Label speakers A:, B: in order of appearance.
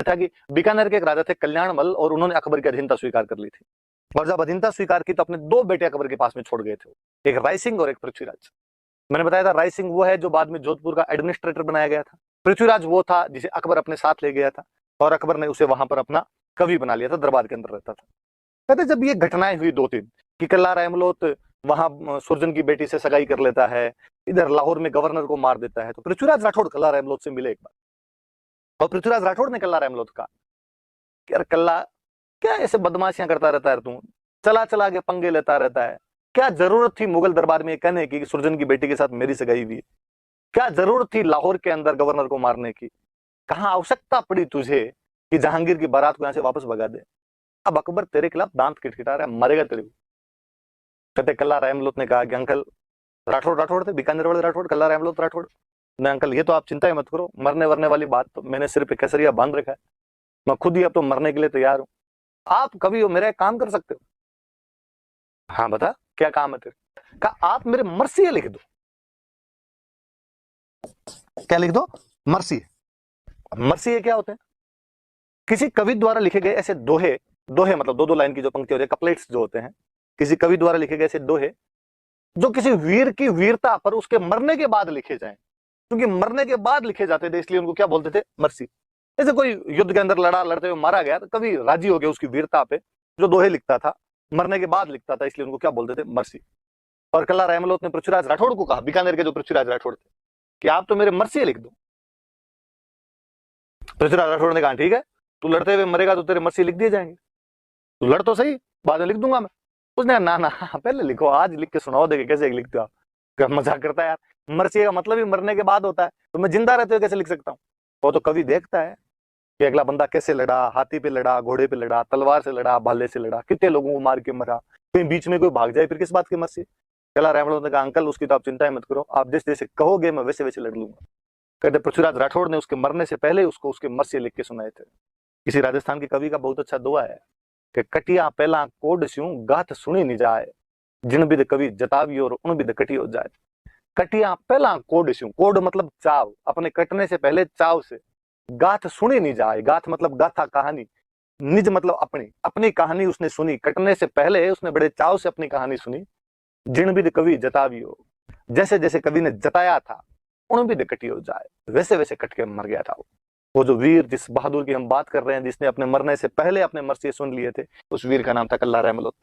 A: था कि बीकानेर के एक राजा थे कल्याणमल, और उन्होंने अकबर की अधीनता स्वीकार कर ली थी। और जब अधीनता स्वीकार की तो अपने दो बेटे अकबर के पास में छोड़ गए थे, एक राय सिंह और एक पृथ्वीराज। मैंने बताया था राय सिंह वो है जो बाद में जोधपुर का एडमिनिस्ट्रेटर बनाया गया था। पृथ्वीराज वो था जिसे अकबर अपने साथ ले गया था, और अकबर ने उसे वहां पर अपना कवि बना लिया था, दरबार के अंदर रहता था। कहते जब ये घटनाएं हुई दो तीन कि कल्ला रेमलोत वहां सुरजन की बेटी से सगाई कर लेता है, इधर लाहौर में गवर्नर को मार देता है, तो पृथ्वीराज राठौड़ कल्ला रेमलोत से मिले एक बार, और पृथ्वीराज राठौड़ ने कल्ला रेमलोत कहा कि यार कल्ला, क्या ऐसे बदमाशियां करता रहता है तू, चला चला के पंगे लेता रहता है, क्या जरूरत थी मुगल दरबार में कहने की सुरजन की बेटी के साथ मेरी सगाई हुई है, क्या जरूरत थी लाहौर के अंदर गवर्नर को मारने की, कहां आवश्यकता पड़ी तुझे कि जहांगीर की बारात को यहां से वापस भगा दे। अब अकबर तेरे खिलाफ दांत खिटखिटा रहा है, मरेगा तेरे को। कहते कल्ला रेमलोत ने कहा कि अंकल, राठौड़ थे, बीकानेर वाले राठौड़, कल्ला रेमलोत राठौड़ ने, अंकल ये तो आप चिंता ही मत करो, मरने वरने वाली बात तो मैंने सिर पे केसरिया बांध रखा है, मैं खुद ही अब तो मरने के लिए तैयार हूं, आप कभी हो मेरा एक काम कर सकते हो। हाँ बता क्या काम है तेरे। कहा आप मेरे मर्सिये लिख दो। क्या लिख दो? मर्सिये। मर्सिये क्या होते हैं? किसी कवि द्वारा लिखे गए ऐसे दोहे, दोहे मतलब दो दो लाइन की जो पंक्ति होती है, कपलेट्स जो होते हैं, किसी कवि द्वारा लिखे गए ऐसे दोहे जो किसी वीर की वीरता पर उसके मरने के बाद लिखे जाएं, क्योंकि मरने के बाद लिखे जाते थे इसलिए उनको क्या बोलते थे? मर्सी। जैसे कोई युद्ध के अंदर लड़ा, लड़ते हुए मारा गया तो कभी राजी हो गया उसकी वीरता पे, जो दोहे लिखता था मरने के बाद लिखता था, इसलिए उनको क्या बोलते थे? मर्सी। और कल्ला रेमलोत ने पृथ्वीराज राठौड़ को कहा, बीकानेर के जो पृथ्वीराज राठौड़ थे, कि आप तो मेरे मर्सी लिख दो। पृथ्वीराज राठौड़ ने कहा ठीक है, तू लड़ते हुए मरेगा तो तेरे मर्सी लिख दिए जाएंगे, तू लड़ तो सही, बाद में लिख दूंगा मैं। उसने कहा ना ना, पहले लिखो, आज लिख के सुनाओ, देखे कैसे लिखते हो आप। क्या मजाक करता है यार, मर्सी का मतलब ही मरने के बाद होता है, तो मैं जिंदा रहते हुए कैसे लिख सकता हूँ। वो तो कवि देखता है कि अगला बंदा कैसे लड़ा, हाथी पे लड़ा, घोड़े पे लड़ा, तलवार से लड़ा, भाले से लड़ा, कितने लोगों को मार के मरा, कहीं बीच में कोई भाग जाए फिर किस बात की मर्सी। कल्ला रेमलोत ने कहा अंकल उसकी तो आप चिंता मत करो, आप जैसे जैसे कहोगे मैं वैसे वैसे लड़ लूंगा। कहते पृथ्वीराज राठौड़ ने उसके मरने से पहले उसको उसके मर्सी लिख के सुनाए थे। किसी राजस्थान के कवि का बहुत अच्छा दुआ है कि कटिया पहला कोड स्यूं गाथ सुनी नहीं जाए, जिन बिद कवि जतावी और उन बिद कटी हो जाए। कटिया पहला कोड स्यूं, कोड मतलब चाव, अपने कटने से पहले चाव से, गाथ सुनी नहीं जाए, गाथ मतलब गाथा कहानी, निज मतलब अपनी, अपनी कहानी उसने सुनी, कटने से पहले उसने बड़े चाव से अपनी कहानी सुनी। जिन बिद कवि जतावी हो, जैसे जैसे कवि ने जताया था, उन बिद कटी हो जाए, वैसे वैसे कट के मर गया था वो जो वीर, जिस बहादुर की हम बात कर रहे हैं, जिसने अपने मरने से पहले अपने मर्सी सुन लिए थे, उस वीर का नाम था कल्ला रेमलोत।